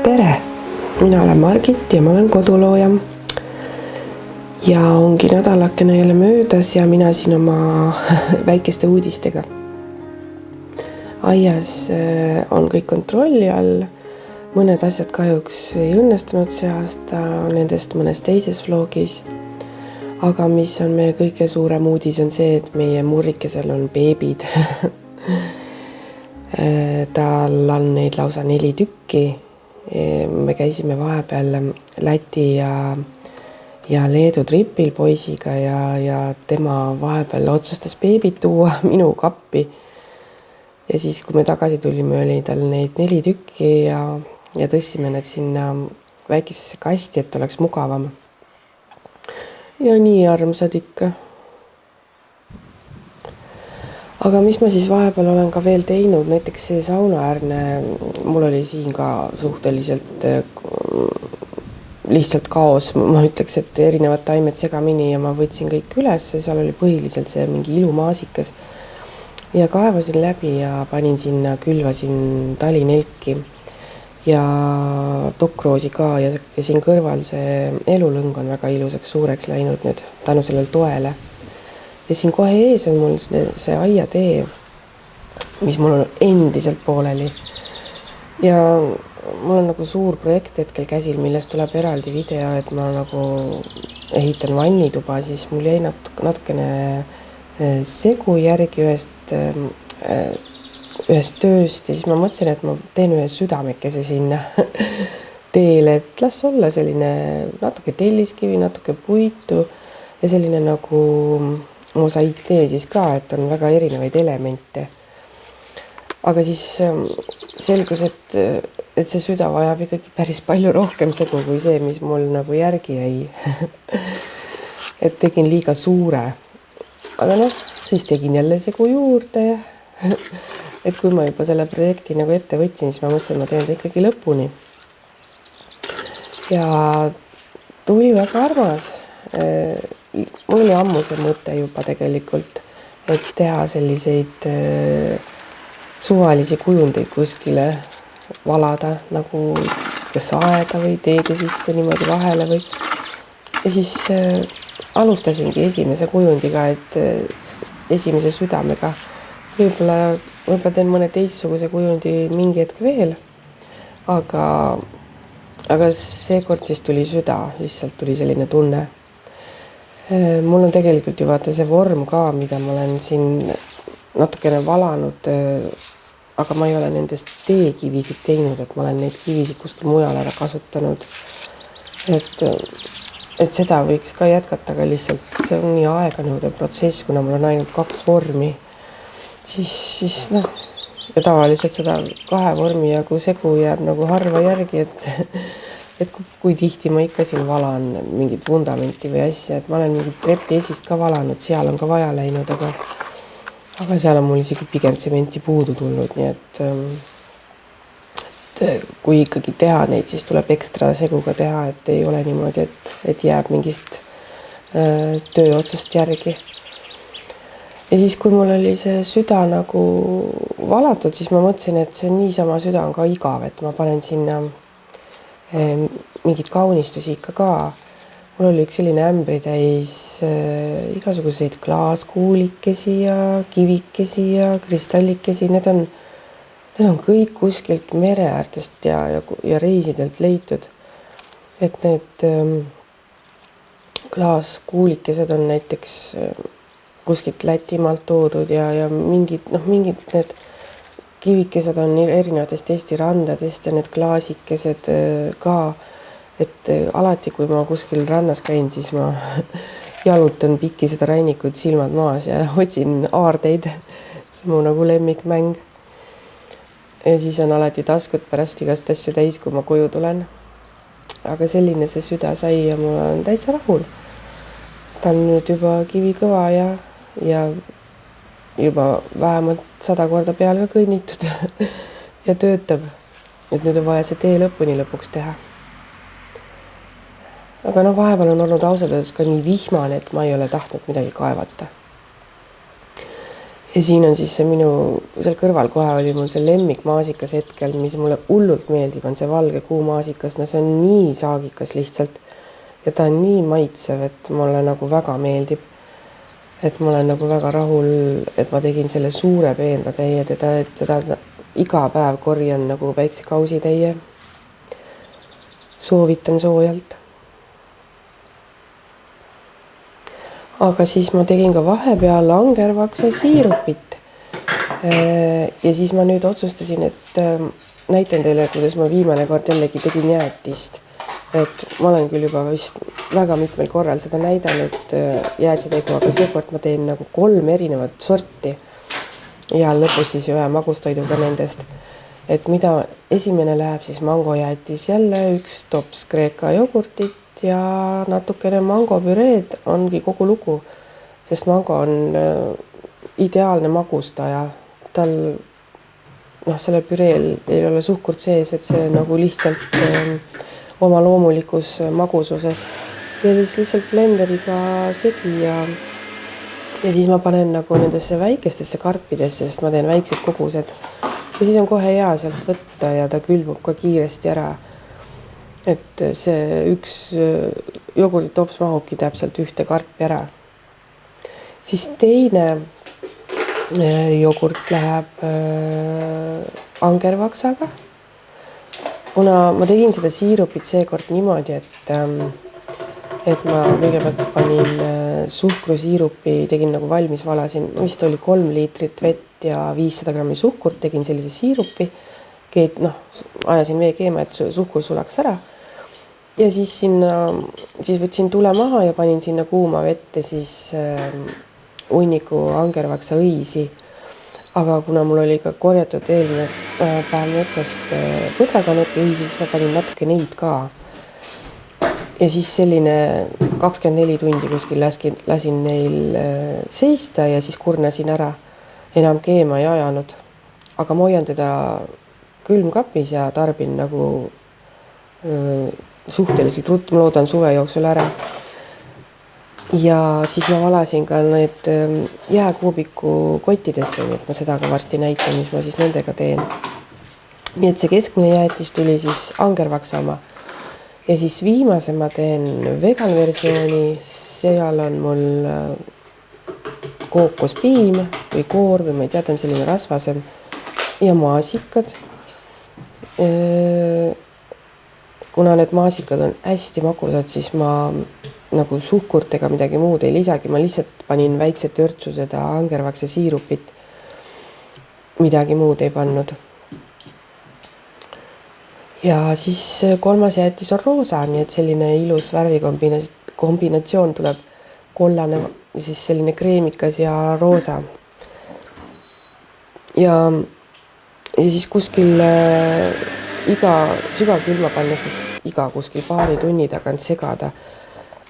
Tere! Mina olen Margit ja ma olen kodulooja. Ja ongi nädalakene jälle möödas ja mina siin oma väikeste uudistega. Aias on kõik kontrolli all. Mõned asjad kahjuks ei õnnestunud see aasta, nendest mõnes teises vlogis. Aga mis on meie kõige suurem uudis on see, et meie murrikesel on beebid. Tal on neid lausa 4 tükki. Me käisime vahepeal Läti ja Leedu tripil poisiga ja tema vahepeal otsustas beebid tuua minu kappi. Ja siis, kui me tagasi tulime, oli tal neid 4 tükki ja tõstsime need sinna väikesesse kasti, et oleks mugavam. Ja nii armsad ikka. Aga mis ma siis vahepeal olen ka veel teinud, näiteks see saunaäärne, mul oli siin ka suhteliselt lihtsalt kaos. Ma ütleks, et erinevad taimed segamini ja ma võtsin kõik üles, seal oli põhiliselt see mingi ilumaasikas. Ja kaevasin läbi ja panin sinna, külvasin talinelki ja tukroosi ka ja siin kõrval see elulõng on väga ilusaks suureks läinud nüüd tänu sellel toele. Ja siin kohe ees on mul see aiatee, mis mul on endiselt pooleli. Ja mul on nagu suur projekt hetkel käsil, millest tuleb eraldi video, et ma nagu ehitan vannituba, siis mul jäi natukene segu järgi ühest tööst ja siis ma mõtlesin, et ma teen ühe südamekese sinna teele, et las olla selline natuke telliskivi, natuke puitu ja selline nagu mosaiktee siis ka, et on väga erinevaid elemente. Aga siis selgus, et see süda vajab ikkagi päris palju rohkem segu kui see, mis mul nagu järgi jäi. Et tegin liiga suure. Aga siis tegin jälle segu juurde ja et kui ma juba selle projekti nagu ette võtsin, siis ma mõtlesin, et ma teen ikkagi lõpuni. Ja tuli väga armas. Mul oli ammu see mõte juba tegelikult, et teha selliseid suvalisi kujundeid kuskile valada, nagu kas aeda või teede sisse niimoodi vahele või. Ja siis alustasingi esimese kujundiga, et esimese südamega. Võib-olla teen mõne teistsuguse kujundi mingi hetk veel, aga seekord siis tuli süda, lihtsalt tuli selline tunne. Mul on tegelikult ju vaata see vorm ka, mida ma olen siin natukene valanud, aga ma ei ole nendest teekivisid teinud, et ma olen neid kivisid kuskil mujal ära kasutanud. Et seda võiks ka jätkata, aga lihtsalt see on nii aeganõudev protsess, kuna mul on ainult 2 vormi. Siis ja tavaliselt seda 2 vormi ja kui segu jääb nagu harva järgi, et kui tihti ma ikka siin valan mingit vundamenti või asja, et ma olen mingit trepi esist ka valanud, seal on ka vaja läinud, aga seal on mul isegi pigem tsementi puudu tulnud, nii et kui ikkagi teha neid, siis tuleb ekstra seguga teha, et ei ole niimoodi, et jääb mingist töö otsast järgi. Ja siis, kui mul oli see süda nagu valatud, siis ma mõtlesin, et see niisama süda on ka igav, et ma panen sinna mingid kaunistusi ikka ka. Mul oli üks selline ämbri täis igasuguseid klaaskuulikesi ja kivikesi ja kristallikesi. Need on kõik kuskilt mereäärtest ja reisidelt leitud. Et need klaaskuulikesed on näiteks kuskilt Lätimaalt toodud ja mingid need kivikesed on erinevatest Eesti randadest ja need klaasikesed ka, et alati, kui ma kuskil rannas käin, siis ma jalutan pikki seda rannikut silmad maas ja otsin aardeid. See on mu nagu lemmikmäng. Ja siis on alati taskud pärast igast asju täis, kui ma koju tulen. Aga selline see süda sai ja mul on täitsa rahul. Ta on nüüd juba kivikõva ja juba vähemalt 100 korda peale ka kõnnitud ja töötab. Et nüüd on vaja see tee lõpuni lõpuks teha. Aga vahepeal on olnud ausalt öeldes ka nii vihmane, et ma ei ole tahtnud midagi kaevata. Ja siin on siis see minu, seal kõrval kohe oli mul see lemmikmaasikas hetkel, mis mulle hullult meeldib, on see valge kuumaasikas. No see on nii saagikas lihtsalt ja ta on nii maitsev, et mulle nagu väga meeldib. Et ma olen nagu väga rahul, et ma tegin selle suure peenratäie, teda iga päev korjan nagu väikse kausitäie. Soovitan soojalt. Aga siis ma tegin ka vahepeal angervaksa siirupit. Ja siis ma nüüd otsustasin, et näitan teile, kuidas ma viimane kord jällegi tegin jäätist. Et ma olen küll juba vist väga mitmel korral seda näidanud jäätsetegu, aga seekord ma teen nagu 3 erinevat sorti ja lõpus siis ühe magustoiduga nendest. Et mida esimene läheb siis mangojäätis, jälle 1 tops kreeka jogurtit ja natukene mangopüreed ongi kogu lugu, sest mango on ideaalne magustaja. Tal, selle püreel ei ole suhkurt sees, et see nagu lihtsalt oma loomulikus magususes. Ja siis lihtsalt blenderiga segi ja siis ma panen nagu nendesse väikestesse karpidesse, sest ma teen väiksed kogused. Ja siis on kohe hea sealt võtta ja ta külmub ka kiiresti ära. Et see 1 jogurditops mahubki täpselt 1 karpi ära. Siis teine jogurt läheb angervaksaga. Kuna ma tegin seda siirupit seekord niimoodi, et ma kõigepealt panin suhkrusiirupi, tegin nagu valmis, valasin, vist oli 3 liitrit vett ja 500 grammi suhkurt, tegin sellise siirupi, ajasin vee keema, et suhkur sulaks ära. Ja siis võtsin tule maha ja panin sinna kuuma vette siis hunniku angervaksa õisi. Aga kuna mul oli ka korjatud eelmine päev otsast põdrakanuti õisi, siis ma panin natuke neid ka. Ja siis selline 24 tundi kuskil lasin neil seista ja siis kurnasin ära. Enam keema ei ajanud. Aga ma hoian teda külmkapis ja tarbin nagu suhteliselt ruttu, ma loodan suve jooksul ära. Ja siis ma valasin ka need jääkuubiku kottidesse, nii et ma seda ka varsti näitan, mis ma siis nendega teen. Nii et see keskmine jäätis tuli siis angervaksa oma. Ja siis viimase ma teen vegan versiooni, seal on mul kookospiim või koor või ma ei tea, ta on selline rasvasem ja maasikad. Kuna need maasikad on hästi magusad, siis ma nagu suhkurt ega midagi muud ei lisagi, ma lihtsalt panin väikse törtsu seda angervaksa siirupit, midagi muud ei pannud. Ja siis 3. jäätis on roosa, nii et selline ilus värvikombinatsioon tuleb kollane, siis selline kreemikas ja roosa. Ja siis kuskil iga sügavkülma panna, siis iga kuskil paari tunni tagant segada.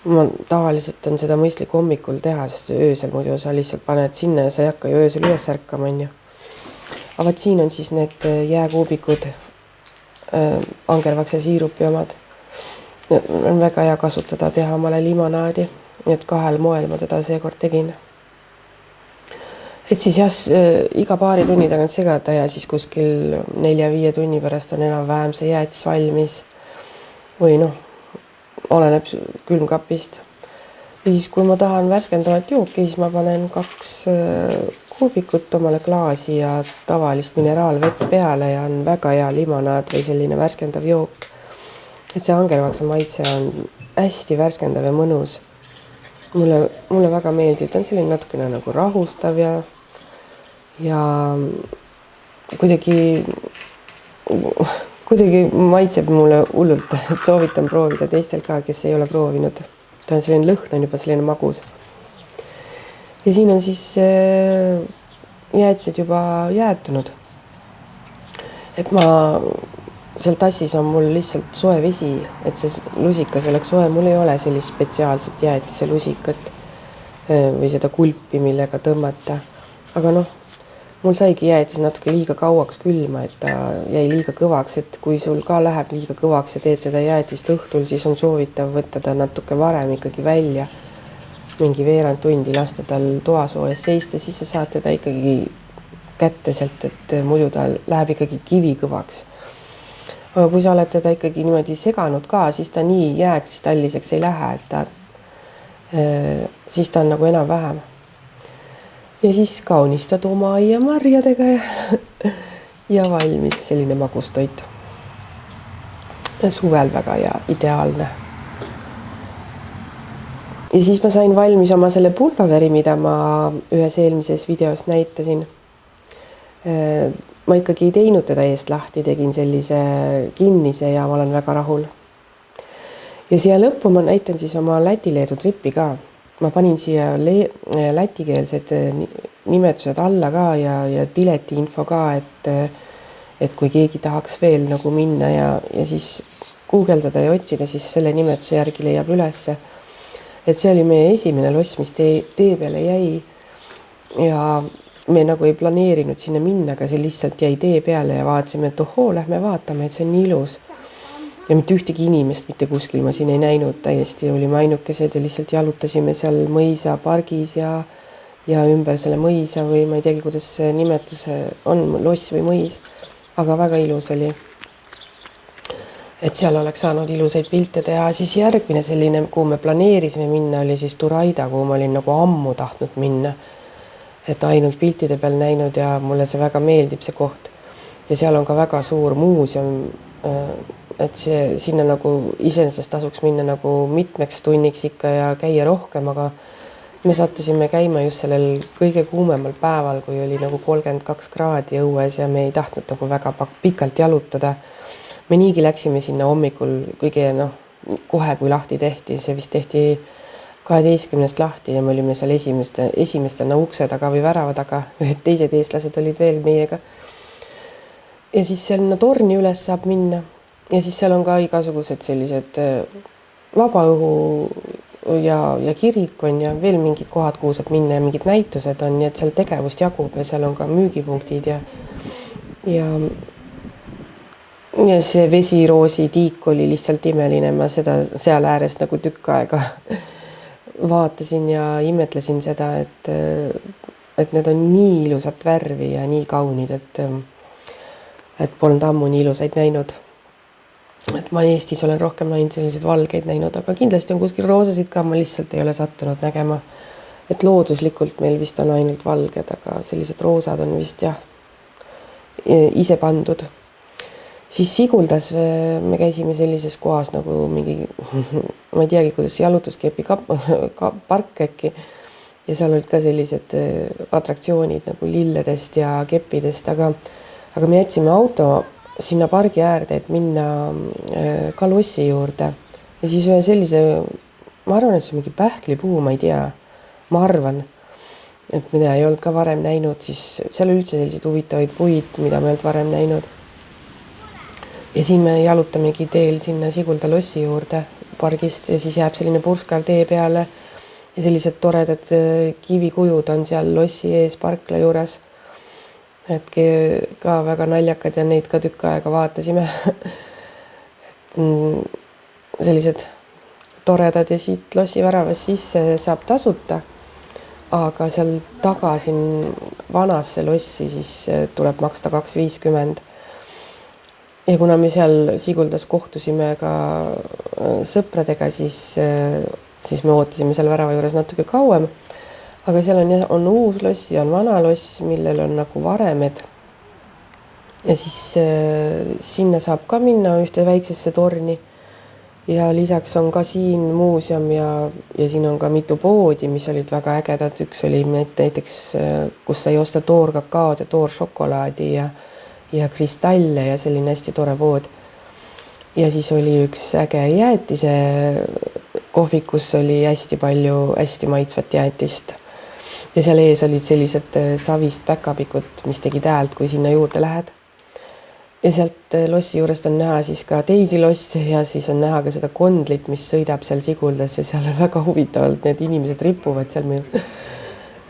Ma tavaliselt on seda mõistlik hommikul teha, sest öösel muidu sa lihtsalt paned sinna ja sa ei hakka ju öösel üles ärkama, on ju. Aga siin on siis need jääkuubikud, angervaksa siirupi omad. On väga hea kasutada, teha omale limonaadi, nii et 2 moel ma teda seekord tegin. Et siis iga paari tunni tagant segada ja siis kuskil 4-5 tunni pärast on enam-vähem see jäätis valmis või oleneb külmkapist. Ja siis kui ma tahan värskendavat jooki, siis ma panen 2 kuubikut omale klaasi ja tavalist mineraalvett peale ja on väga hea limonaad või selline värskendav jook. Et see angervaksa maitse on hästi värskendav ja mõnus. Mulle väga meeldib, ta on selline natukene nagu rahustav ja kuidagi maitseb mulle hullult, et soovitan proovida teistel ka, kes ei ole proovinud. Ta on selline lõhn, on juba selline magus. Ja siin on siis jäätised juba jäätunud. Et seal tassis on mul lihtsalt soe vesi, et see lusikas oleks soe. Mul ei ole sellist spetsiaalset jäätise lusikat või seda kulpi, millega tõmmata. Aga mul saigi jäätis natuke liiga kauaks külma, et ta jäi liiga kõvaks, et kui sul ka läheb liiga kõvaks ja teed seda jäätist õhtul, siis on soovitav võtta ta natuke varem ikkagi välja. mingi veerand tundi lasta tal toasoojas seista, siis sa saad teda ikkagi kätte sealt, et muidu ta läheb ikkagi kivikõvaks. Aga kui sa oled teda ikkagi niimoodi seganud ka, siis ta nii jääkristalliseks ei lähe, et siis ta on nagu enam-vähem. Ja siis kaunistad oma aia marjadega ja valmis selline magustoit. Suvel väga ja ideaalne. Ja siis ma sain valmis oma selle pulvaveri, mida ma ühes eelmises videos näitasin. Ma ikkagi ei teinud teda eest lahti, tegin sellise kinnise ja ma olen väga rahul. Ja siia lõppu ma näitan siis oma Läti-Leedu trippi ka. Ma panin siia lätikeelsed nimetused alla ka ja piletiinfo ka, et kui keegi tahaks veel nagu minna ja siis guugeldada ja otsida, siis selle nimetuse järgi leiab ülesse. Et see oli meie esimene loss, mis tee peale jäi ja me nagu ei planeerinud sinna minna, aga see lihtsalt jäi tee peale ja vaatasime, et ohoo, lähme vaatame, et see on nii ilus. Ja mitte ühtegi inimest mitte kuskil ma siin ei näinud, täiesti olime ainukesed ja lihtsalt jalutasime seal mõisa pargis ja ümber selle mõisa või ma ei teagi, kuidas see nimetus on, loss või mõis, aga väga ilus oli. Et seal oleks saanud ilusaid pilte teha. Siis järgmine selline, kuhu me planeerisime minna, oli siis Turaida, kuhu ma olin nagu ammu tahtnud minna. Et ainult piltide peal näinud ja mulle see väga meeldib see koht. Ja seal on ka väga suur muuseum, et sinna nagu iseenesest tasuks minna nagu mitmeks tunniks ikka ja käia rohkem, aga me sattusime käima just sellel kõige kuumemal päeval, kui oli nagu 32 kraadi õues ja me ei tahtnud nagu väga pikalt jalutada. Me niigi läksime sinna hommikul kõige kohe, kui lahti tehti, see vist tehti 12 lahti ja me olime seal esimestena ukse taga või värava taga, teised eestlased olid veel meiega. Ja siis seal torni üles saab minna ja siis seal on ka igasugused sellised vabaõhu ja kirik on ja veel mingid kohad, kuhu saab minna ja mingid näitused on, nii et seal tegevust jagub ja seal on ka müügipunktid ja see vesiroosi tiik oli lihtsalt imeline, ma seda seal ääres nagu tükk aega vaatasin ja imetlesin seda, et need on nii ilusat värvi ja nii kaunid, et polnud ammu nii ilusaid näinud. Et ma Eestis olen rohkem näinud selliseid valgeid näinud, aga kindlasti on kuskil roosasid ka, ma lihtsalt ei ole sattunud nägema. Et looduslikult meil vist on ainult valged, aga sellised roosad on vist ise pandud. Siis Siguldas me käisime sellises kohas nagu mingi, ma ei teagi, kuidas jalutuskepi park äkki. Ja seal olid ka sellised atraktsioonid nagu lilledest ja keppidest, aga me jätsime auto sinna pargi äärde, et minna ka lossi juurde. Ja siis ühe sellise, ma arvan, et see on mingi pähklipuu, ma ei tea, ma arvan, et mida ei olnud ka varem näinud, siis seal oli üldse selliseid huvitavaid puid, mida me ei olnud varem näinud. Ja siin me jalutamegi teel sinna Sigulda lossi juurde pargist ja siis jääb selline purskav tee peale ja sellised toredad kivikujud on seal lossi ees parkla juures. Et ka väga naljakad ja neid ka tükk aega vaatasime. Sellised toredad ja siit lossi väravas sisse saab tasuta, aga seal taga siin vanasse lossi siis tuleb maksta 2,50. Ja kuna me seal Siguldas kohtusime ka sõpradega, siis me ootasime seal värava juures natuke kauem. Aga seal on uus loss ja on vana loss, millel on nagu varemed. Ja siis sinna saab ka minna ühte väiksesse torni. Ja lisaks on ka siin muuseum ja siin on ka mitu poodi, mis olid väga ägedad. Üks oli näiteks, kus sai osta toorkakaod ja tooršokolaadi ja kristalle ja selline hästi tore pood. Ja siis oli üks äge jäätise kohvikus oli hästi palju hästi maitsvat jäätist. Ja seal ees olid sellised savist päkapikud, mis tegid häält, kui sinna juurde lähed. Ja sealt lossi juurest on näha siis ka teisi losse ja siis on näha ka seda kondlit, mis sõidab seal Siguldas ja seal on väga huvitavalt need inimesed ripuvad seal meil.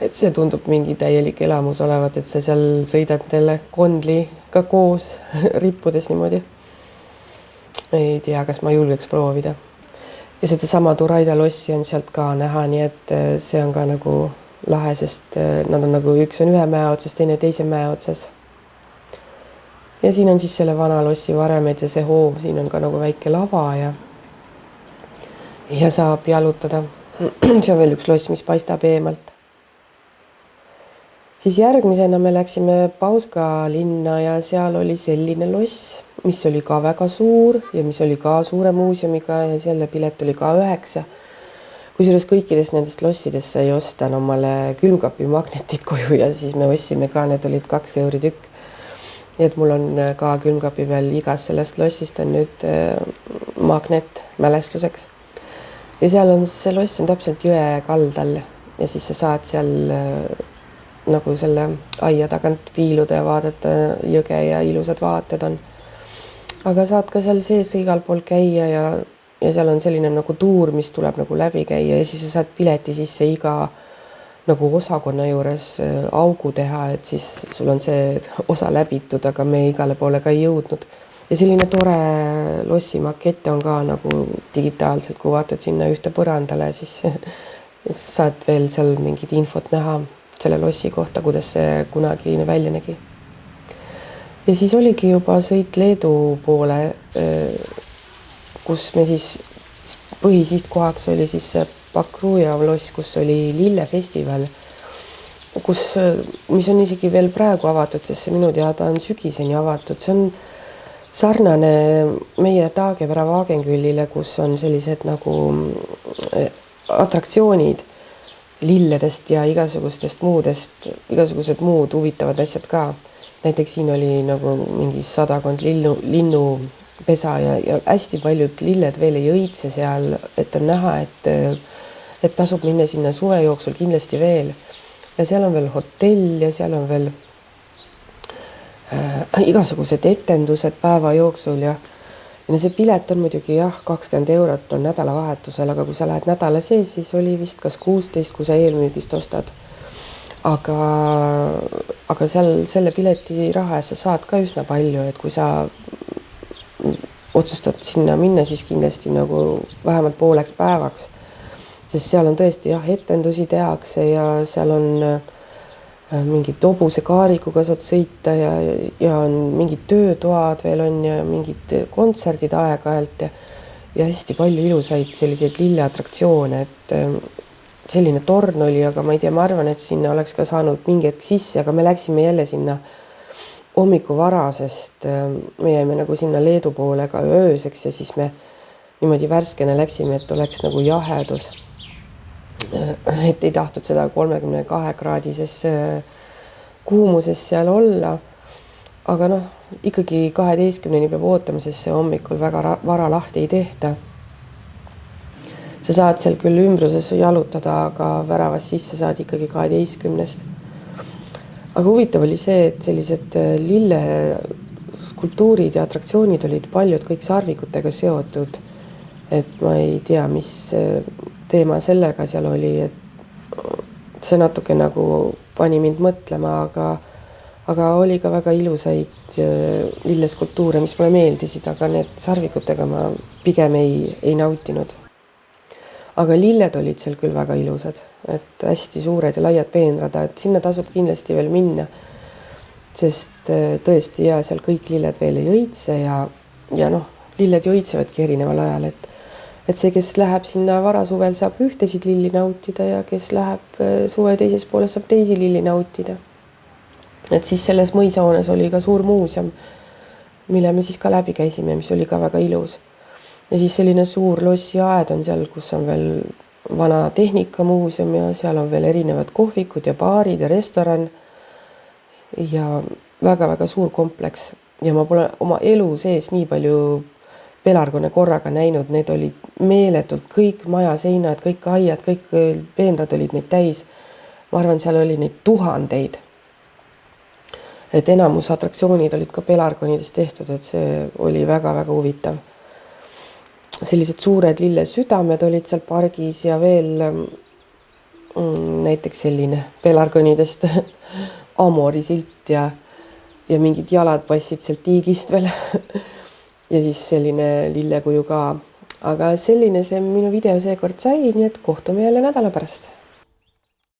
Et see tundub mingi täielik elamus olevat, et sa seal sõidad selle kondliga koos rippudes niimoodi. Ei tea, kas ma julgeks proovida. ja seda sama Turaida lossi on sealt ka näha, nii et see on ka nagu lahe, sest nad on nagu, üks on ühe mäe otsas, teine teise mäe otsas. Ja siin on siis selle vana lossi varemed ja see hoov, siin on ka nagu väike lava ja saab jalutada. See on veel üks loss, mis paistab eemalt. Siis järgmisena me läksime Pauska linna ja seal oli selline loss, mis oli ka väga suur ja mis oli ka suure muuseumiga ja selle pilet oli ka 9. Kusjuures kõikidest nendest lossidest sai osta omale külmkapi magnetid koju ja siis me ostsime ka, need olid 2 euri tükk. Nii et mul on ka külmkapi peal igas sellest lossist on nüüd magnet mälestuseks. Ja seal on, see loss on täpselt jõe kaldal ja siis sa saad seal nagu selle aia tagant piiluda ja vaadata jõge ja ilusad vaated on. Aga saad ka seal sees igal pool käia ja seal on selline nagu tuur, mis tuleb nagu läbi käia ja siis sa saad pileti sisse iga nagu osakonna juures augu teha, et siis sul on see osa läbitud, aga me igale poole ka ei jõudnud. Ja selline tore lossi makette on ka nagu digitaalselt, kui vaatad sinna ühte põrandale, siis saad veel seal mingid infot näha selle lossi kohta, kuidas see kunagi välja nägi. Ja siis oligi juba sõit Leedu poole, kus me siis põhisihtkohaks oli siis Pakruja loss, kus oli lillefestival, mis on isegi veel praegu avatud, sest see minu teada on sügiseni avatud. See on sarnane meie Taagevere Vaagenküllile, kus on sellised nagu atraktsioonid lilledest ja igasugused muud huvitavad asjad ka. Näiteks siin oli nagu mingi 100 linnupesa ja hästi paljud lilled veel ei õitse seal, et on näha, et tasub minna sinna suve jooksul kindlasti veel. Ja seal on veel hotell ja seal on veel igasugused etendused päeva jooksul ja see pilet on muidugi 20 eurot on nädalavahetusel, aga kui sa lähed nädala sees, siis oli vist kas 16, kui sa eelmüügist ostad. Aga seal selle pileti raha sa saad ka üsna palju, et kui sa otsustad sinna minna, siis kindlasti nagu vähemalt pooleks päevaks. Sest seal on tõesti etendusi tehakse ja seal on mingid hobuse kaarikuga saad sõita ja on mingid töötoad veel on ja mingid kontserdid aeg-ajalt ja hästi palju ilusaid selliseid lilleatraktsioone, et selline torn oli, aga ma ei tea, ma arvan, et sinna oleks ka saanud mingi hetk sisse, aga me läksime jälle sinna hommiku vara, sest me jäime nagu sinna Leedu poole ka ööseks ja siis me niimoodi värskena läksime, et oleks nagu jahedus. Et ei tahtnud seda 32 kraadises kuumuses seal olla, aga ikkagi 12-ni peab ootama, sest see hommikul väga vara lahti ei tehta. Sa saad seal küll ümbruses jalutada, aga väravast sisse saad ikkagi 12-st. Aga huvitav oli see, et sellised lille skulptuurid ja atraktsioonid olid paljud kõik sarvikutega seotud. Et ma ei tea, mis teema sellega seal oli, et see natuke nagu pani mind mõtlema, aga oli ka väga ilusaid lilleskulptuure, mis mulle meeldisid, aga need sarvikutega ma pigem ei nautinud. Aga lilled olid seal küll väga ilusad, et hästi suured ja laiad peenrad, et sinna tasub kindlasti veel minna, sest tõesti seal kõik lilled veel ei õitse ja lilled ju õitsevadki erineval ajal, et see, kes läheb sinna varasuvel, saab ühtesid lilli nautida ja kes läheb suve teises pooles, saab teisi lilli nautida. Et siis selles mõisahoones oli ka suur muuseum, mille me siis ka läbi käisime, mis oli ka väga ilus. Ja siis selline suur lossiaed on seal, kus on veel vana tehnikamuuseum ja seal on veel erinevad kohvikud ja baarid ja restoran ja väga-väga suur kompleks. Ja ma pole oma elu sees nii palju pelargone korraga näinud, need olid meeletult kõik majaseinad, kõik aiad, kõik peenrad olid neid täis. Ma arvan, seal oli neid tuhandeid. Et enamus atraktsioonid olid ka pelargonidest tehtud, et see oli väga-väga huvitav. Sellised suured lillesüdamed olid seal pargis ja veel näiteks selline pelargonidest amorisilt ja mingid jalad passid seal tiigist veel. Ja siis selline lillekuju ka aga selline see minu video seekord sai, nii et kohtume jälle nädala pärast.